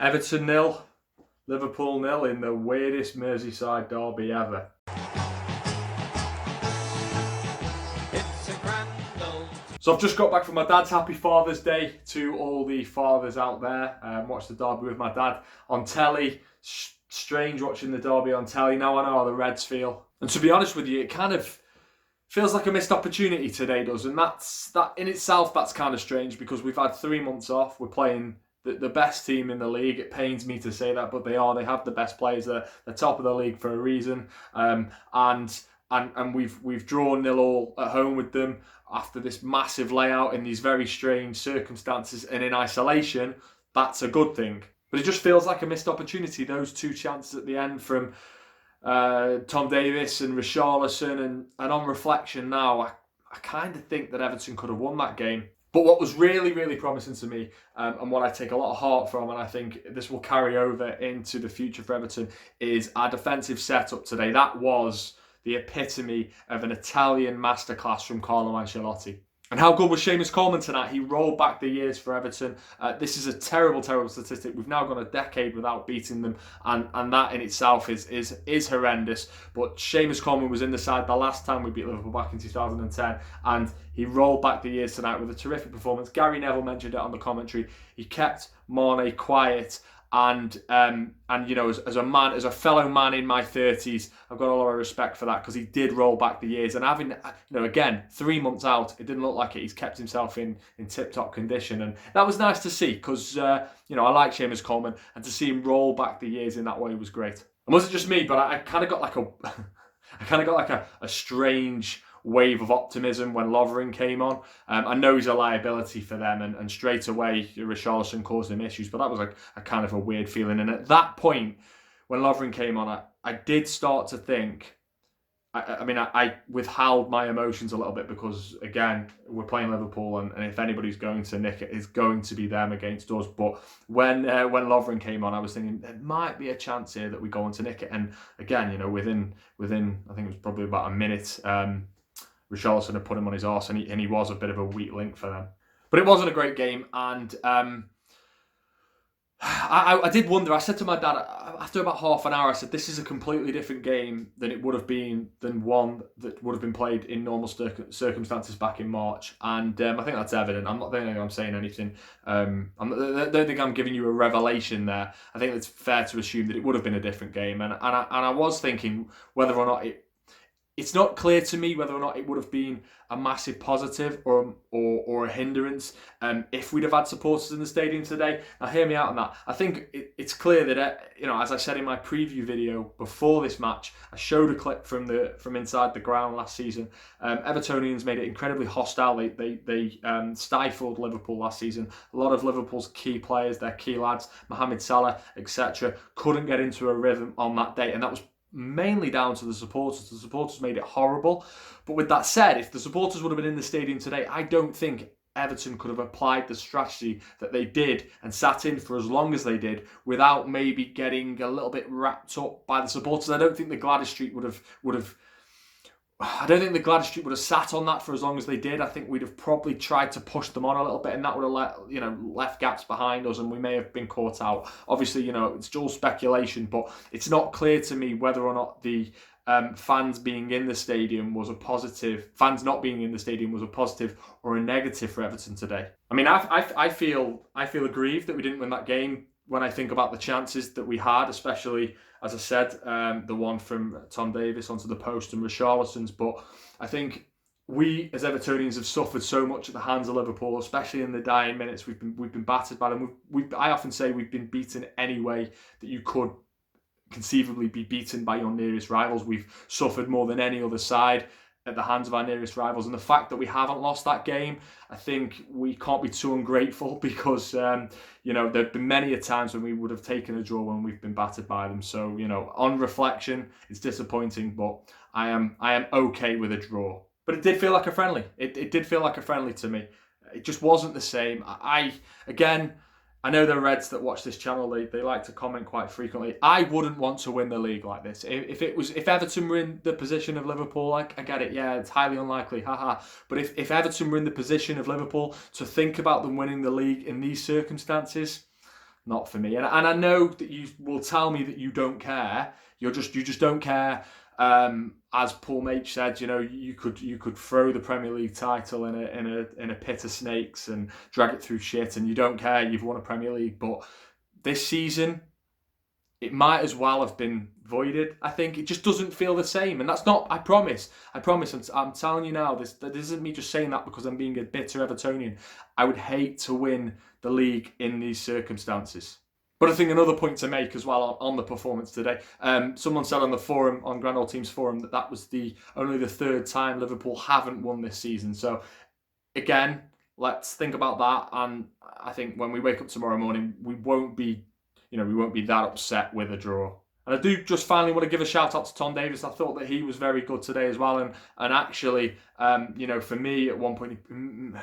Everton 0, Liverpool 0 in the weirdest Merseyside derby ever. So I've just got back from my dad's Happy Father's Day to all the fathers out there. Watched the derby with my dad on telly. Strange watching the derby on telly. Now I know how the Reds feel. And to be honest with you, it kind of feels like a missed opportunity today, does. And that in itself, that's kind of strange because we've had 3 months off. We're playing the best team in the league. It pains me to say that, but they are. They have the best players. They're top of the league for a reason. And we've drawn 0-0 at home with them after this massive layout in these very strange circumstances and in isolation. That's a good thing. But it just feels like a missed opportunity. Those 2 chances at the end from Tom Davies and Richarlison, and on reflection now, I kind of think that Everton could have won that game. But what was really, really promising to me, and what I take a lot of heart from, and I think this will carry over into the future for Everton, is our defensive setup today. That was the epitome of an Italian masterclass from Carlo Ancelotti. And how good was Seamus Coleman tonight? He rolled back the years for Everton. This is a terrible, terrible statistic. We've now gone a decade without beating them, and that in itself is horrendous. But Seamus Coleman was in the side the last time we beat Liverpool back in 2010, and he rolled back the years tonight with a terrific performance. Gary Neville mentioned it on the commentary. He kept Mane quiet. And you know, as a fellow man in my 30s, I've got a lot of respect for that because he did roll back the years. And having, you know, again, 3 months out, it didn't look like it. He's kept himself in tip-top condition, and that was nice to see because you know, I like Seamus Coleman, and to see him roll back the years in that way was great. And was it just me? But I kind of got like a strange wave of optimism when Lovren came on. I know he's a liability for them, and straight away Richarlison caused him issues, but that was like a kind of a weird feeling. And at that point, when Lovren came on, I did start to think, I withheld my emotions a little bit because, again, we're playing Liverpool, and if anybody's going to nick it, it's going to be them against us. But when Lovren came on, I was thinking there might be a chance here that we go on to nick it. And again, you know, within I think it was probably about a minute, Richarlison had put him on his arse, and he was a bit of a weak link for them. But it wasn't a great game, and I did wonder. I said to my dad after about half an hour, I said, this is a completely different game than it would have been, than one that would have been played in normal circumstances back in March. And I think that's evident. I'm not thinking I'm saying anything. I don't think I'm giving you a revelation there. I think it's fair to assume that it would have been a different game. And I was thinking whether or not it's not clear to me whether or not it would have been a massive positive or a hindrance if we'd have had supporters in the stadium today. Now, hear me out on that. I think it's clear that, you know, as I said in my preview video before this match, I showed a clip from inside the ground last season. Evertonians made it incredibly hostile. They stifled Liverpool last season. A lot of Liverpool's key players, their key lads, Mohamed Salah, etc., couldn't get into a rhythm on that day, and that was mainly down to the supporters. The supporters made it horrible. But with that said, if the supporters would have been in the stadium today, I don't think Everton could have applied the strategy that they did and sat in for as long as they did without maybe getting a little bit wrapped up by the supporters. I don't think the Gladys Street would have sat on that for as long as they did. I think we'd have probably tried to push them on a little bit, and that would have left gaps behind us, and we may have been caught out. Obviously, you know, it's all speculation, but it's not clear to me whether or not the fans being in the stadium was a positive. Fans not being in the stadium was a positive or a negative for Everton today. I mean, I feel aggrieved that we didn't win that game when I think about the chances that we had, especially, as I said, the one from Tom Davies onto the post and Richarlison's. But I think we, as Evertonians, have suffered so much at the hands of Liverpool, especially in the dying minutes. We've been battered by them. I often say we've been beaten any way that you could conceivably be beaten by your nearest rivals. We've suffered more than any other side at the hands of our nearest rivals, and the fact that we haven't lost that game, I think we can't be too ungrateful because you know, there've been many a times when we would have taken a draw when we've been battered by them. So, you know, on reflection, it's disappointing, but I am okay with a draw. But it did feel like a friendly. It did feel like a friendly to me. It just wasn't the same. I know the Reds that watch this channel, they like to comment quite frequently. I wouldn't want to win the league like this. If Everton were in the position of Liverpool, I get it, yeah, it's highly unlikely, haha. But if Everton were in the position of Liverpool, to think about them winning the league in these circumstances, not for me. And I know that you will tell me that you don't care. You just don't care. As Paul Mage said, you know, you could throw the Premier League title in a pit of snakes and drag it through shit, and you don't care. You've won a Premier League, but this season it might as well have been voided. I think it just doesn't feel the same, and that's not. I promise. I'm telling you now. This isn't me just saying that because I'm being a bitter Evertonian. I would hate to win the league in these circumstances. But I think another point to make as well on the performance today. Someone said on the forum, on GrandOldTeam's forum, that was only the third time Liverpool haven't won this season. So again, let's think about that. And I think when we wake up tomorrow morning, we won't be that upset with a draw. And I do just finally want to give a shout out to Tom Davies. I thought that he was very good today as well. And actually, for me at one point,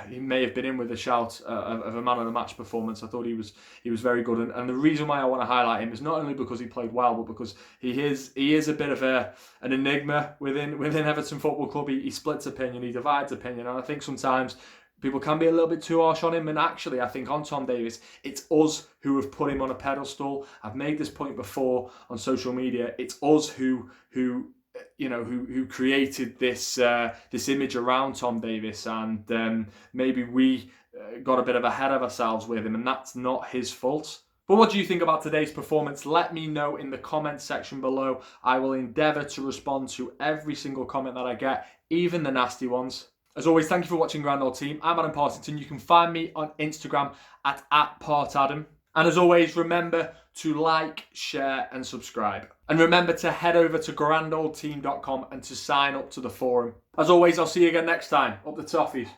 he may have been in with a shout of a man of the match performance. I thought he was very good. And the reason why I want to highlight him is not only because he played well, but because he is a bit of an enigma within Everton Football Club. He splits opinion, he divides opinion. And I think sometimes people can be a little bit too harsh on him, and actually I think on Tom Davies, it's us who have put him on a pedestal. I've made this point before on social media. It's us who created this image around Tom Davies, and maybe we got a bit of ahead of ourselves with him, and that's not his fault. But what do you think about today's performance? Let me know in the comments section below. I will endeavour to respond to every single comment that I get, even the nasty ones. As always, thank you for watching Grand Old Team. I'm Adam Partington. You can find me on Instagram at @partadam. And as always, remember to like, share and subscribe. And remember to head over to GrandOldTeam.com and to sign up to the forum. As always, I'll see you again next time. Up the toffees.